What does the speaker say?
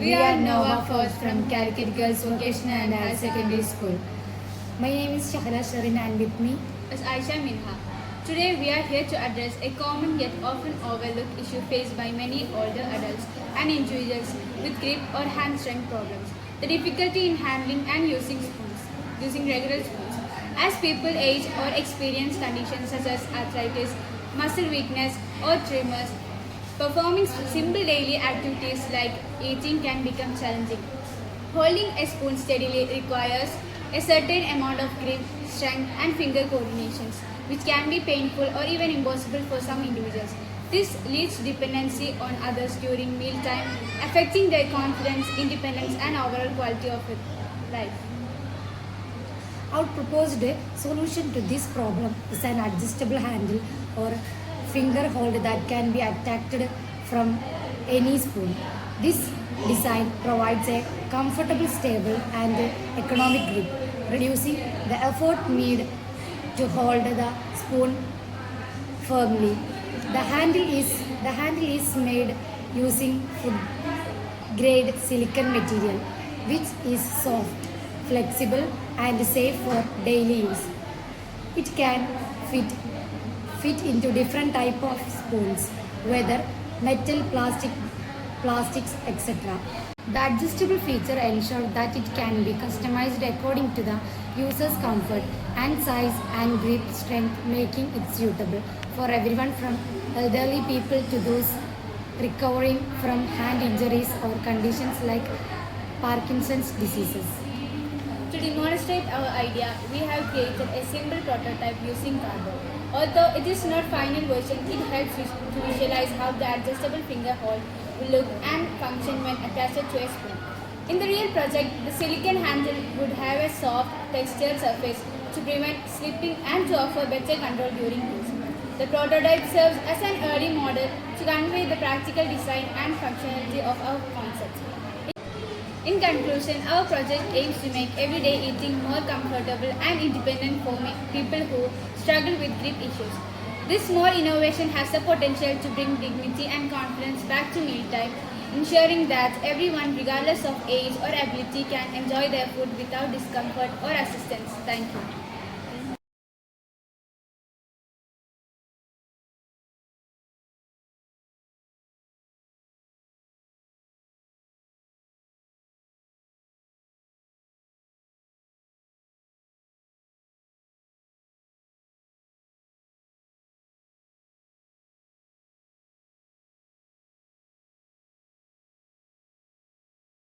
We are Nova First from Calicut Girls Vocational and Higher Secondary School. My name is Shahla Sharin and with me is Aisha Minha. Today we are here to address a common yet often overlooked issue faced by many older adults and individuals with grip or hand strength problems, the difficulty in handling and using regular spoons. As people age or experience conditions such as arthritis, muscle weakness or tremors, performing simple daily activities like eating can become challenging. Holding a spoon steadily requires a certain amount of grip, strength, and finger coordinations, which can be painful or even impossible for some individuals. This leads to dependency on others during mealtime, affecting their confidence, independence, and overall quality of life. our proposed solution to this problem is an adjustable handle or finger hold that can be attached from any spoon. This design provides a comfortable, stable, and economic grip, reducing the effort needed to hold the spoon firmly. The handle is made using food grade silicone material, which is soft, flexible, and safe for daily use. It can fit into different type of spoons, whether metal, plastics, etc. The adjustable feature ensures that it can be customized according to the user's comfort and size and grip strength, making it suitable for everyone from elderly people to those recovering from hand injuries or conditions like Parkinson's diseases. To demonstrate our idea, we have created a simple prototype using cardboard. Although it is not final version, it helps to visualize how the adjustable finger hold will look and function when attached to a spoon. In the real project, the silicone handle would have a soft, textured surface to prevent slipping and to offer better control during use. The prototype serves as an early model to convey the practical design and functionality of our concept. In conclusion, our project aims to make everyday eating more comfortable and independent for people who struggle with grip issues. This small innovation has the potential to bring dignity and confidence back to mealtime, ensuring that everyone, regardless of age or ability, can enjoy their food without discomfort or assistance. Thank you.